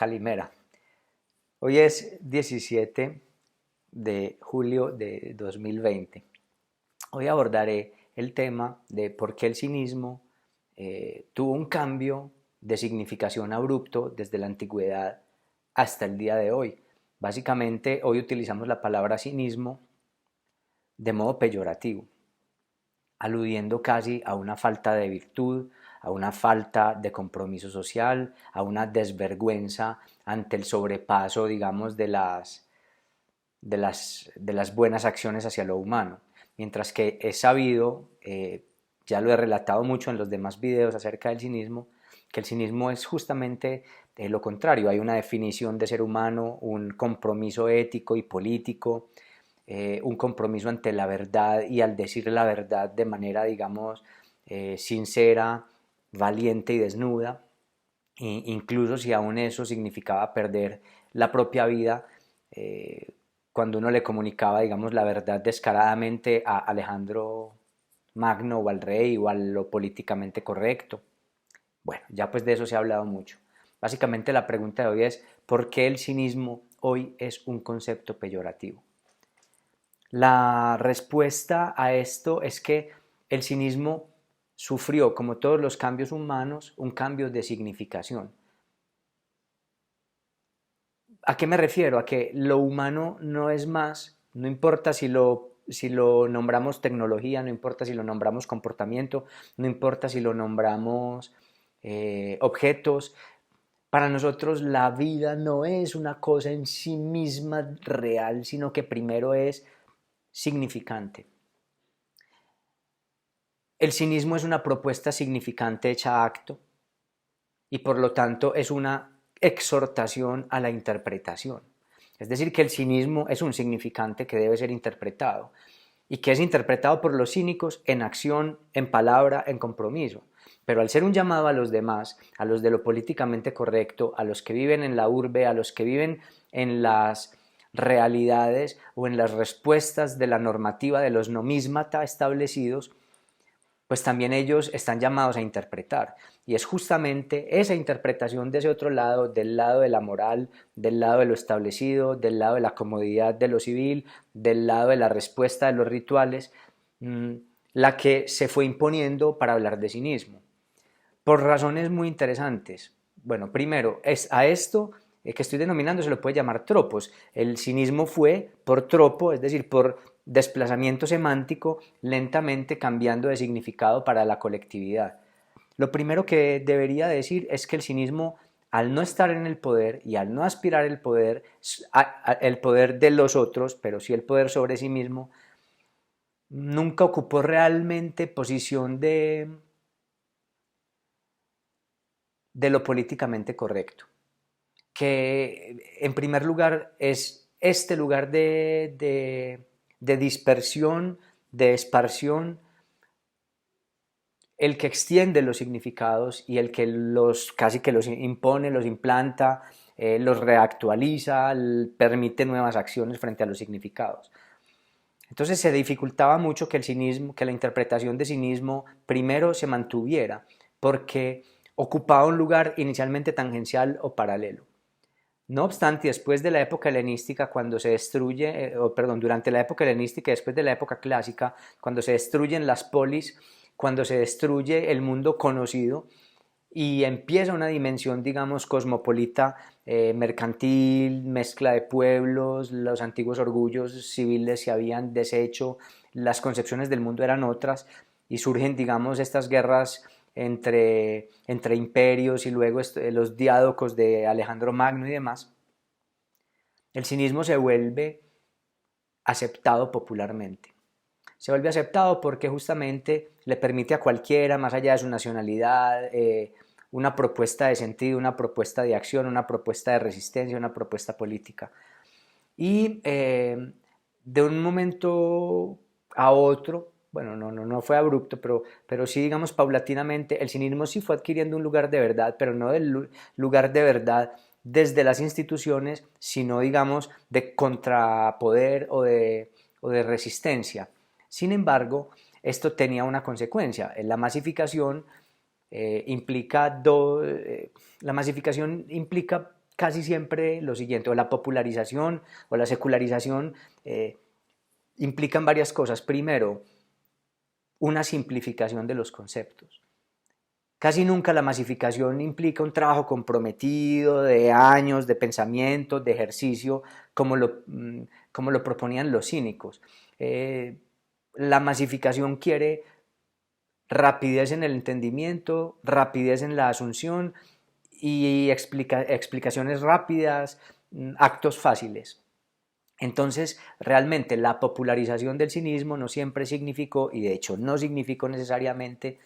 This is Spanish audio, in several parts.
Calimera. Hoy es 17 de julio de 2020. Hoy abordaré el tema de por qué el cinismo tuvo un cambio de significación abrupto desde la antigüedad hasta el día de hoy. Básicamente, hoy utilizamos la palabra cinismo de modo peyorativo, aludiendo casi a una falta de virtud, a una falta de compromiso social, a una desvergüenza ante el sobrepaso, digamos, de las buenas acciones hacia lo humano. Mientras que es sabido, ya lo he relatado mucho en los demás videos acerca del cinismo, que el cinismo es justamente lo contrario. Hay una definición de ser humano, un compromiso ético y político, un compromiso ante la verdad y al decir la verdad de manera, digamos, sincera, valiente y desnuda, incluso si aún eso significaba perder la propia vida, cuando uno le comunicaba, digamos, la verdad descaradamente a Alejandro Magno o al rey o a lo políticamente correcto. Bueno, ya pues de eso se ha hablado mucho. Básicamente la pregunta de hoy es, ¿por qué el cinismo hoy es un concepto peyorativo? La respuesta a esto es que el cinismo sufrió, como todos los cambios humanos, un cambio de significación. ¿A qué me refiero? A que lo humano no es más, no importa si lo nombramos tecnología, no importa si lo nombramos comportamiento, no importa si lo nombramos objetos. Para nosotros la vida no es una cosa en sí misma real, sino que primero es significante. El cinismo es una propuesta significante hecha acto y por lo tanto es una exhortación a la interpretación. Es decir, que el cinismo es un significante que debe ser interpretado y que es interpretado por los cínicos en acción, en palabra, en compromiso. Pero al ser un llamado a los demás, a los de lo políticamente correcto, a los que viven en la urbe, a los que viven en las realidades o en las respuestas de la normativa de los nomísmata establecidos, pues también ellos están llamados a interpretar. Y es justamente esa interpretación de ese otro lado, del lado de la moral, del lado de lo establecido, del lado de la comodidad de lo civil, del lado de la respuesta de los rituales, la que se fue imponiendo para hablar de cinismo. Por razones muy interesantes. Bueno, primero, a esto que estoy denominando se lo puede llamar tropos. El cinismo fue por tropo, es decir, por desplazamiento semántico, lentamente cambiando de significado para la colectividad. Lo primero que debería decir es que el cinismo, al no estar en el poder y al no aspirar el poder de los otros, pero sí el poder sobre sí mismo, nunca ocupó realmente posición de lo políticamente correcto, que en primer lugar es este lugar de dispersión, de esparción, el que extiende los significados y el que casi que los impone, los implanta, los reactualiza, permite nuevas acciones frente a los significados. Entonces se dificultaba mucho que el cinismo, que la interpretación de cinismo primero se mantuviera, porque ocupaba un lugar inicialmente tangencial o paralelo. No obstante, después de la época helenística, cuando se destruye, durante la época helenística y después de la época clásica, cuando se destruyen las polis, cuando se destruye el mundo conocido y empieza una dimensión, digamos, cosmopolita, mercantil, mezcla de pueblos, los antiguos orgullos civiles se habían deshecho, las concepciones del mundo eran otras y surgen, digamos, estas guerras entre imperios y luego los diádocos de Alejandro Magno y demás. El cinismo se vuelve aceptado popularmente. Se vuelve aceptado porque justamente le permite a cualquiera, más allá de su nacionalidad, una propuesta de sentido, una propuesta de acción, una propuesta de resistencia, una propuesta política. Y de un momento a otro, bueno, no fue abrupto, pero sí, digamos, paulatinamente, el cinismo sí fue adquiriendo un lugar de verdad, pero no del lugar de verdad desde las instituciones, sino, digamos, de contrapoder o de resistencia. Sin embargo, esto tenía una consecuencia. La masificación implica casi siempre lo siguiente, o la popularización o la secularización implican varias cosas. Primero, una simplificación de los conceptos. Casi nunca la masificación implica un trabajo comprometido de años, de pensamiento, de ejercicio, como lo proponían los cínicos. La masificación quiere rapidez en el entendimiento, rapidez en la asunción y explicaciones rápidas, actos fáciles. Entonces, realmente la popularización del cinismo no siempre significó, y de hecho no significó necesariamente,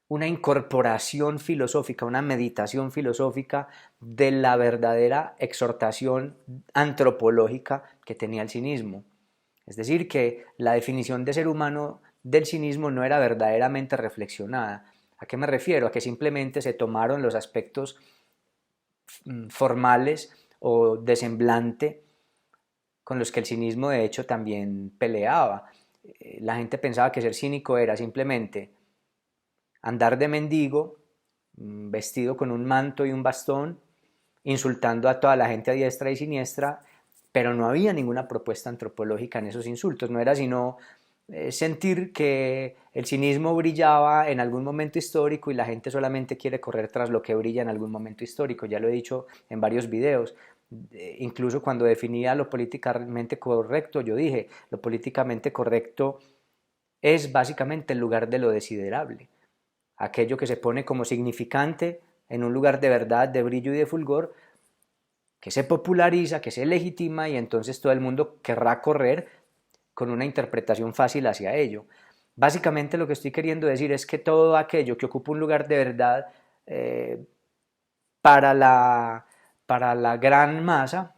una incorporación filosófica, una meditación filosófica de la verdadera exhortación antropológica que tenía el cinismo. Es decir, que la definición de ser humano del cinismo no era verdaderamente reflexionada. ¿A qué me refiero? A que simplemente se tomaron los aspectos formales o de semblante con los que el cinismo de hecho también peleaba. La gente pensaba que ser cínico era simplemente andar de mendigo, vestido con un manto y un bastón, insultando a toda la gente a diestra y siniestra, pero no había ninguna propuesta antropológica en esos insultos, no era sino sentir que el cinismo brillaba en algún momento histórico y la gente solamente quiere correr tras lo que brilla en algún momento histórico. Ya lo he dicho en varios videos. Incluso cuando definía lo políticamente correcto, yo dije, lo políticamente correcto es básicamente el lugar de lo desiderable, aquello que se pone como significante en un lugar de verdad, de brillo y de fulgor, que se populariza, que se legitima y entonces todo el mundo querrá correr con una interpretación fácil hacia ello. Básicamente lo que estoy queriendo decir es que todo aquello que ocupa un lugar de verdad eh, para, la, para la gran masa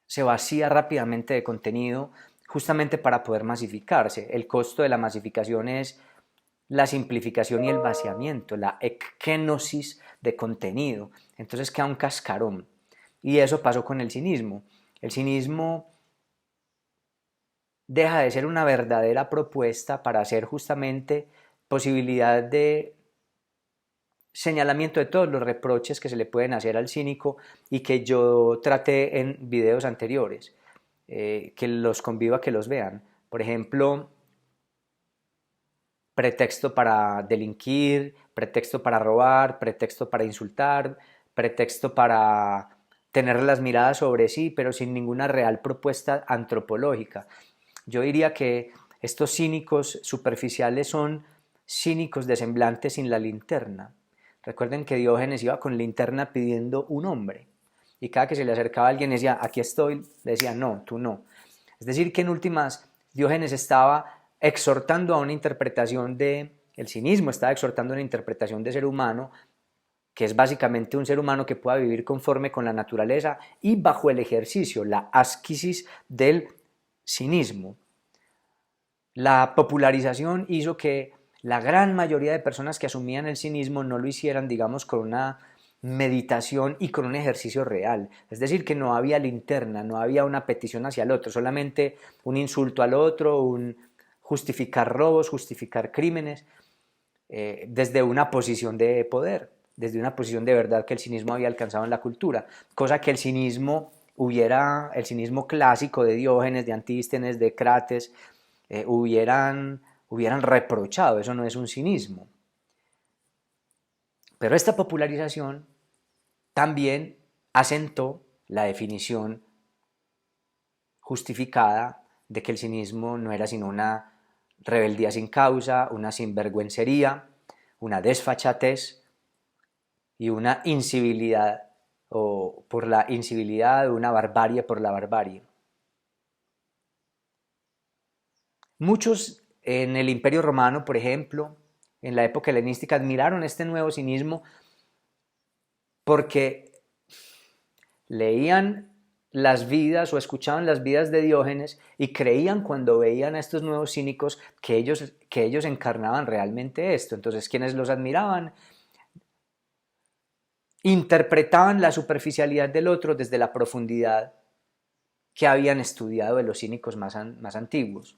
se vacía rápidamente de contenido justamente para poder masificarse. El costo de la masificación es la simplificación y el vaciamiento, la ekenosis de contenido. Entonces queda un cascarón. Y eso pasó con el cinismo. El cinismo deja de ser una verdadera propuesta para ser justamente posibilidad de señalamiento de todos los reproches que se le pueden hacer al cínico y que yo traté en videos anteriores, que los convido a que los vean. Por ejemplo, pretexto para delinquir, pretexto para robar, pretexto para insultar, pretexto para tener las miradas sobre sí, pero sin ninguna real propuesta antropológica. Yo diría que estos cínicos superficiales son cínicos de semblante sin la linterna. Recuerden que Diógenes iba con linterna pidiendo un hombre y cada que se le acercaba a alguien decía, aquí estoy, le decía, no, tú no. Es decir, que en últimas Diógenes estaba exhortando a una interpretación de el cinismo, estaba exhortando a una interpretación de ser humano, que es básicamente un ser humano que pueda vivir conforme con la naturaleza y bajo el ejercicio, la asquisis del cinismo. La popularización hizo que la gran mayoría de personas que asumían el cinismo no lo hicieran, digamos, con una meditación y con un ejercicio real. Es decir, que no había linterna, no había una petición hacia el otro, solamente un insulto al otro, un justificar robos, justificar crímenes, desde una posición de poder, desde una posición de verdad que el cinismo había alcanzado en la cultura, cosa que el cinismo clásico de Diógenes, de Antístenes, de Crates, hubieran reprochado. Eso no es un cinismo. Pero esta popularización también asentó la definición justificada de que el cinismo no era sino una rebeldía sin causa, una sinvergüencería, una desfachatez y una incivilidad, o por la incivilidad, una barbarie por la barbarie. Muchos en el Imperio Romano, por ejemplo, en la época helenística, admiraron este nuevo cinismo porque leían las vidas o escuchaban las vidas de Diógenes y creían cuando veían a estos nuevos cínicos que ellos encarnaban realmente esto. Entonces, quienes los admiraban interpretaban la superficialidad del otro desde la profundidad que habían estudiado de los cínicos más antiguos.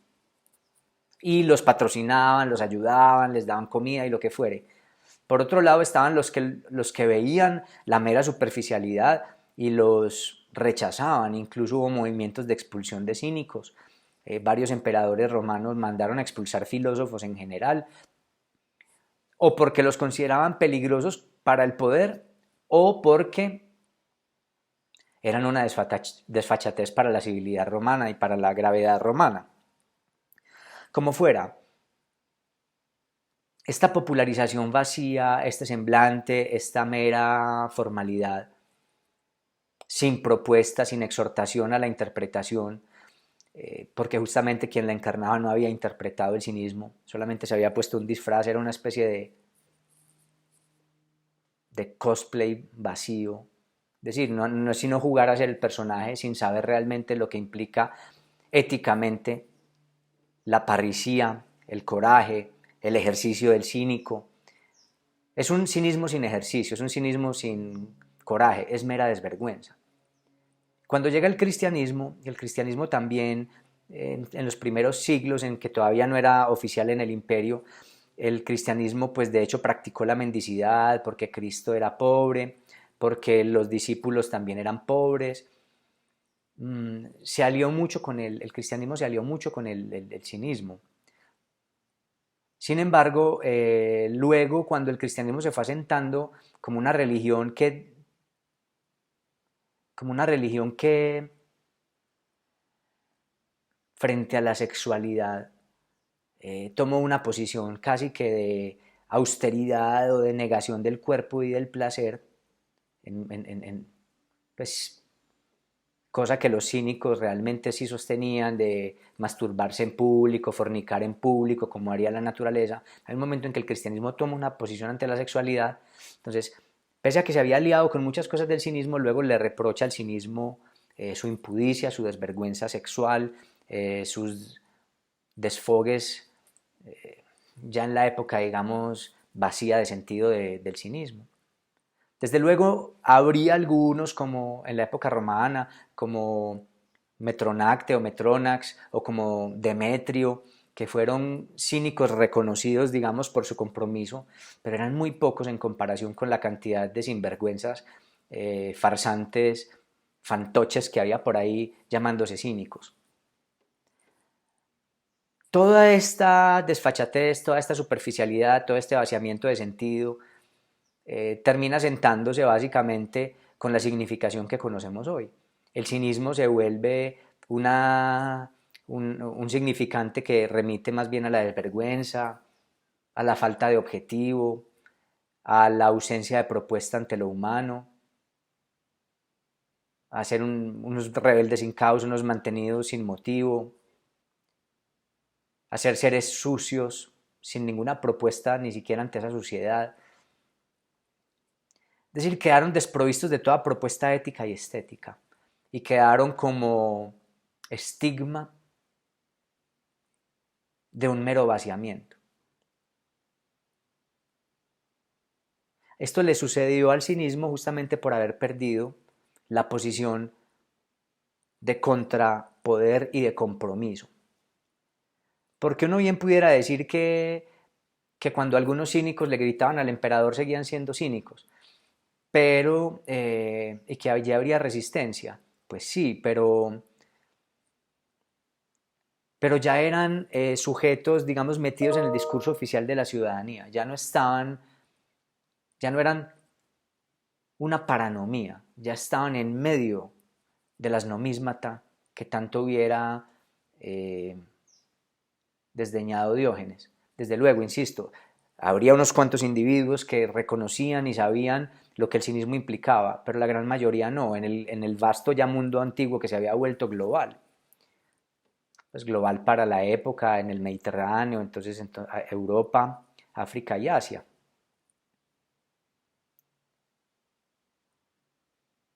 Y los patrocinaban, los ayudaban, les daban comida y lo que fuere. Por otro lado estaban los que veían la mera superficialidad y los rechazaban. Incluso hubo movimientos de expulsión de cínicos. Varios emperadores romanos mandaron a expulsar filósofos en general, o porque los consideraban peligrosos para el poder, o porque eran una desfachatez para la civilidad romana y para la gravedad romana. Como fuera, esta popularización vacía, este semblante, esta mera formalidad, sin propuesta, sin exhortación a la interpretación, porque justamente quien la encarnaba no había interpretado el cinismo, solamente se había puesto un disfraz, era una especie de cosplay vacío. Es decir, no es sino jugar a ser el personaje sin saber realmente lo que implica éticamente la parresía, el coraje, el ejercicio del cínico. Es un cinismo sin ejercicio, es un cinismo sin coraje, es mera desvergüenza. Cuando llega el cristianismo, y el cristianismo también en los primeros siglos en que todavía no era oficial en el imperio, el cristianismo pues de hecho practicó la mendicidad porque Cristo era pobre, porque los discípulos también eran pobres. Se alió mucho con el cristianismo se alió mucho con el cinismo. Sin embargo, luego cuando el cristianismo se fue asentando como una religión que frente a la sexualidad tomó una posición casi que de austeridad o de negación del cuerpo y del placer, pues, cosa que los cínicos realmente sí sostenían, de masturbarse en público, fornicar en público, como haría la naturaleza. Hay un momento en que el cristianismo toma una posición ante la sexualidad, entonces, pese a que se había aliado con muchas cosas del cinismo, luego le reprocha al cinismo su impudicia, su desvergüenza sexual, sus desfogues ya en la época, digamos, vacía de sentido del cinismo. Desde luego habría algunos, como en la época romana, como Metronacte o Metronax, o como Demetrio, que fueron cínicos reconocidos, digamos, por su compromiso, pero eran muy pocos en comparación con la cantidad de sinvergüenzas, farsantes, fantoches que había por ahí llamándose cínicos. Toda esta desfachatez, toda esta superficialidad, todo este vaciamiento de sentido, termina sentándose básicamente con la significación que conocemos hoy. El cinismo se vuelve un significante que remite más bien a la desvergüenza, a la falta de objetivo, a la ausencia de propuesta ante lo humano, a ser unos rebeldes sin causa, unos mantenidos sin motivo, a ser seres sucios, sin ninguna propuesta ni siquiera ante esa suciedad. Es decir, quedaron desprovistos de toda propuesta ética y estética y quedaron como estigma de un mero vaciamiento. Esto le sucedió al cinismo justamente por haber perdido la posición de contrapoder y de compromiso. Porque uno bien pudiera decir que cuando algunos cínicos le gritaban al emperador seguían siendo cínicos, pero y que allí habría resistencia. Pues sí, pero ya eran sujetos, digamos, metidos en el discurso oficial de la ciudadanía, ya no eran una paranomía, ya estaban en medio de las nomísmata que tanto hubiera desdeñado Diógenes. Desde luego, insisto, habría unos cuantos individuos que reconocían y sabían lo que el cinismo implicaba, pero la gran mayoría no, en el vasto ya mundo antiguo que se había vuelto global. Pues global para la época, en el Mediterráneo, entonces Europa, África y Asia.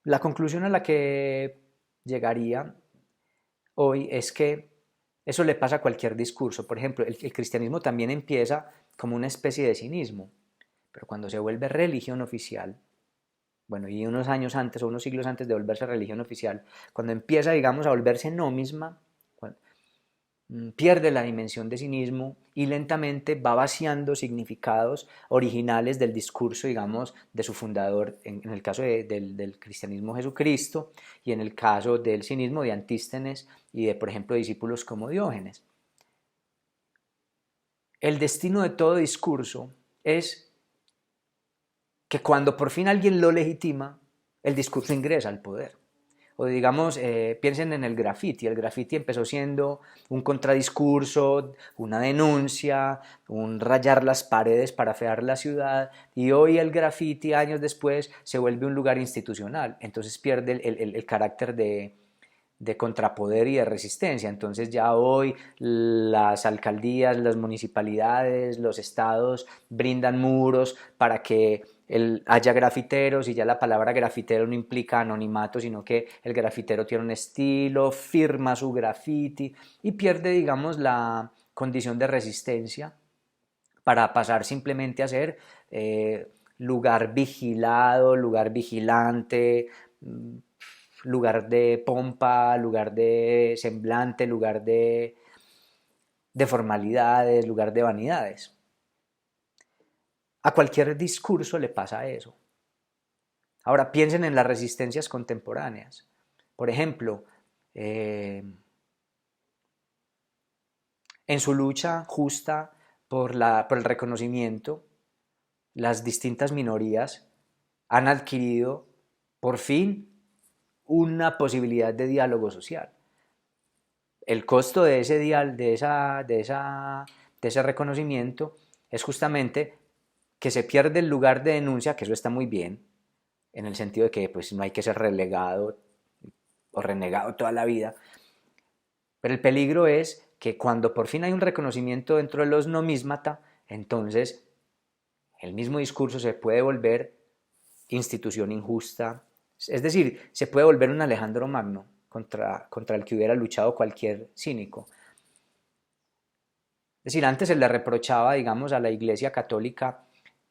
La conclusión a la que llegaría hoy es que eso le pasa a cualquier discurso. Por ejemplo, el cristianismo también empieza como una especie de cinismo, pero cuando se vuelve religión oficial, bueno, y unos años antes o unos siglos antes de volverse religión oficial, cuando empieza, digamos, a volverse nómisma, pierde la dimensión de cinismo y lentamente va vaciando significados originales del discurso, digamos, de su fundador, en el caso del cristianismo Jesucristo, y en el caso del cinismo de Antístenes y de, por ejemplo, discípulos como Diógenes. El destino de todo discurso es que cuando por fin alguien lo legitima, el discurso ingresa al poder. O digamos, piensen en el graffiti. El graffiti empezó siendo un contradiscurso, una denuncia, un rayar las paredes para fear la ciudad, y hoy el graffiti, años después, se vuelve un lugar institucional. Entonces pierde el carácter de contrapoder y de resistencia. Entonces ya hoy las alcaldías, las municipalidades, los estados brindan muros para que haya grafiteros, y ya la palabra grafitero no implica anonimato, sino que el grafitero tiene un estilo, firma su grafiti y pierde, digamos, la condición de resistencia para pasar simplemente a ser lugar vigilado, lugar vigilante, lugar de pompa, lugar de semblante, lugar de formalidades, lugar de vanidades. A cualquier discurso le pasa eso. Ahora piensen en las resistencias contemporáneas. Por ejemplo, en su lucha justa por el reconocimiento, las distintas minorías han adquirido por fin una posibilidad de diálogo social. El costo de ese reconocimiento es justamente que se pierde el lugar de denuncia, que eso está muy bien, en el sentido de que pues, no hay que ser relegado o renegado toda la vida, pero el peligro es que cuando por fin hay un reconocimiento dentro de los nomísmata, entonces el mismo discurso se puede volver institución injusta, es decir, se puede volver un Alejandro Magno contra el que hubiera luchado cualquier cínico. Es decir, antes se le reprochaba, digamos, a la Iglesia Católica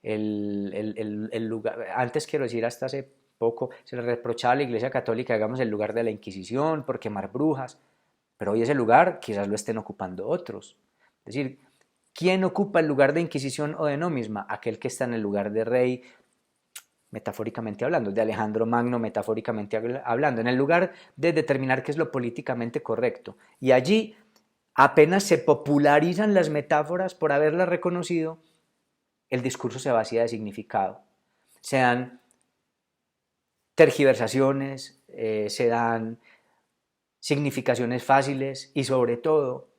el lugar, antes quiero decir hasta hace poco, se le reprochaba a la Iglesia Católica, digamos, el lugar de la Inquisición por quemar brujas, pero hoy ese lugar quizás lo estén ocupando otros. Es decir, ¿quién ocupa el lugar de Inquisición o de nomisma? Aquel que está en el lugar de rey, metafóricamente hablando, de Alejandro Magno, metafóricamente hablando, en el lugar de determinar qué es lo políticamente correcto. Y allí, apenas se popularizan las metáforas por haberlas reconocido, el discurso se vacía de significado. Se dan tergiversaciones, se dan significaciones fáciles y sobre todo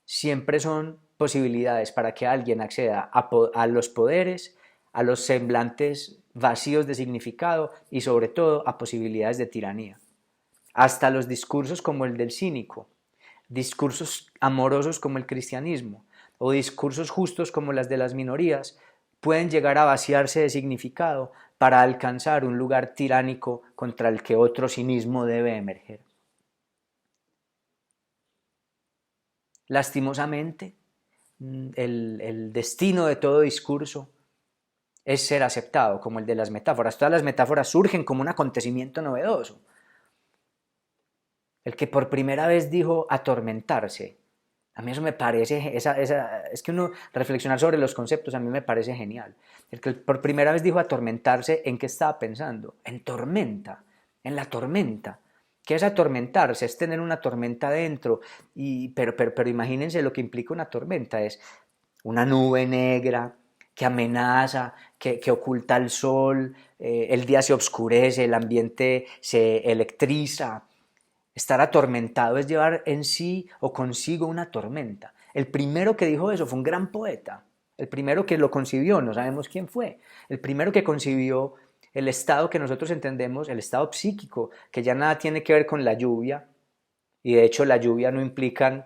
siempre son posibilidades para que alguien acceda a los poderes, a los semblantes vacíos de significado y sobre todo a posibilidades de tiranía. Hasta los discursos como el del cínico, discursos amorosos como el cristianismo o discursos justos como las de las minorías pueden llegar a vaciarse de significado para alcanzar un lugar tiránico contra el que otro cinismo debe emerger. Lastimosamente, el destino de todo discurso es ser aceptado, como el de las metáforas. Todas las metáforas surgen como un acontecimiento novedoso. El que por primera vez dijo atormentarse, a mí eso me parece, es que uno reflexionar sobre los conceptos a mí me parece genial. El que por primera vez dijo atormentarse, ¿en qué estaba pensando? En tormenta, en la tormenta. ¿Qué es atormentarse? Es tener una tormenta dentro, pero imagínense lo que implica una tormenta, es una nube negra que amenaza, que oculta el sol, el día se oscurece, el ambiente se electriza. Estar atormentado es llevar en sí o consigo una tormenta. El primero que dijo eso fue un gran poeta. El primero que lo concibió, no sabemos quién fue. El primero que concibió el estado que nosotros entendemos, el estado psíquico, que ya nada tiene que ver con la lluvia. Y de hecho la lluvia no implica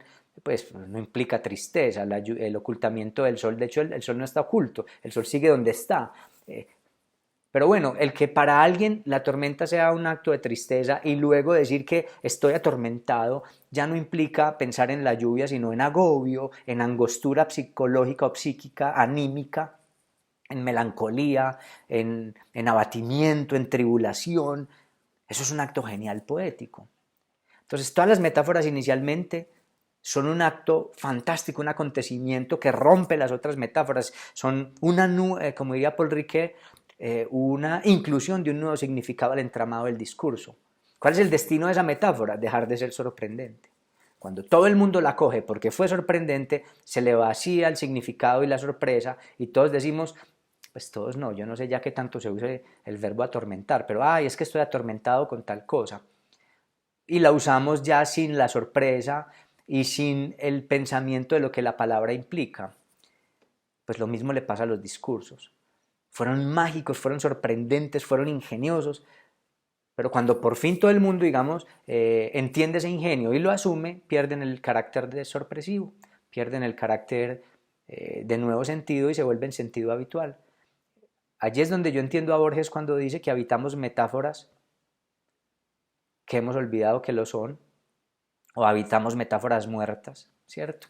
tristeza, el ocultamiento del sol. De hecho el sol no está oculto, el sol sigue donde está. Pero bueno, el que para alguien la tormenta sea un acto de tristeza y luego decir que estoy atormentado ya no implica pensar en la lluvia, sino en agobio, en angostura psicológica o psíquica, anímica, en melancolía, en abatimiento, en tribulación. Eso es un acto genial poético. Entonces, todas las metáforas inicialmente son un acto fantástico, un acontecimiento que rompe las otras metáforas, son una, como diría Paul Ricoeur, una inclusión de un nuevo significado al entramado del discurso. ¿Cuál es el destino de esa metáfora? Dejar de ser sorprendente. Cuando todo el mundo la coge porque fue sorprendente, se le vacía el significado y la sorpresa y todos decimos, pues todos no, yo no sé ya qué tanto se use el verbo atormentar, pero ay, es que estoy atormentado con tal cosa. Y la usamos ya sin la sorpresa y sin el pensamiento de lo que la palabra implica. Pues lo mismo le pasa a los discursos. Fueron mágicos, fueron sorprendentes, fueron ingeniosos, pero cuando por fin todo el mundo, digamos, entiende ese ingenio y lo asume, pierden el carácter de sorpresivo, pierden el carácter de nuevo sentido y se vuelven sentido habitual. Allí es donde yo entiendo a Borges cuando dice que habitamos metáforas que hemos olvidado que lo son, o habitamos metáforas muertas, ¿cierto?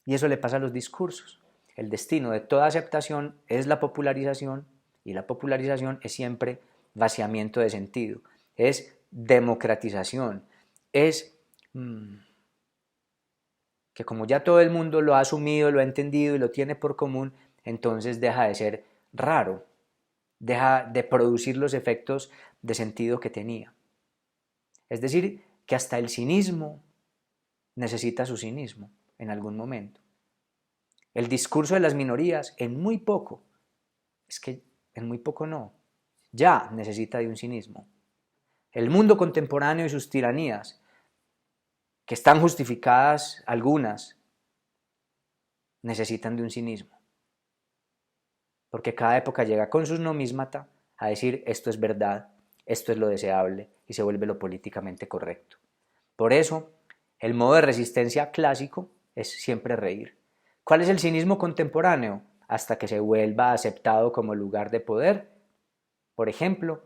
Y eso le pasa a los discursos. El destino de toda aceptación es la popularización, y la popularización es siempre vaciamiento de sentido, es democratización, es que como ya todo el mundo lo ha asumido, lo ha entendido y lo tiene por común, entonces deja de ser raro, deja de producir los efectos de sentido que tenía. Es decir, que hasta el cinismo necesita su cinismo en algún momento. El discurso de las minorías, en muy poco, es que en muy poco no, ya necesita de un cinismo. El mundo contemporáneo y sus tiranías, que están justificadas algunas, necesitan de un cinismo. Porque cada época llega con sus nomísmata a decir esto es verdad, esto es lo deseable y se vuelve lo políticamente correcto. Por eso, el modo de resistencia clásico es siempre reír. ¿Cuál es el cinismo contemporáneo? Hasta que se vuelva aceptado como lugar de poder. Por ejemplo,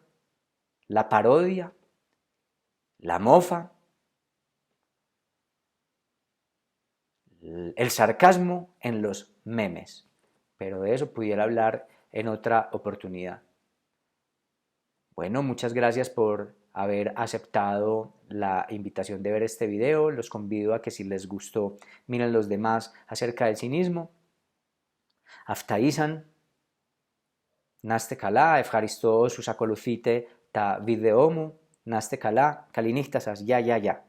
la parodia, la mofa, el sarcasmo en los memes. Pero de eso pudiera hablar en otra oportunidad. Bueno, muchas gracias por haber aceptado la invitación de ver este video. Los convido a que si les gustó, miren los demás acerca del cinismo. Aftaizan, naste kalá, ευχαριστώ στους ακολουθείτε τα βίντεό μου, naste kalá, καληνύχτα σας, ya.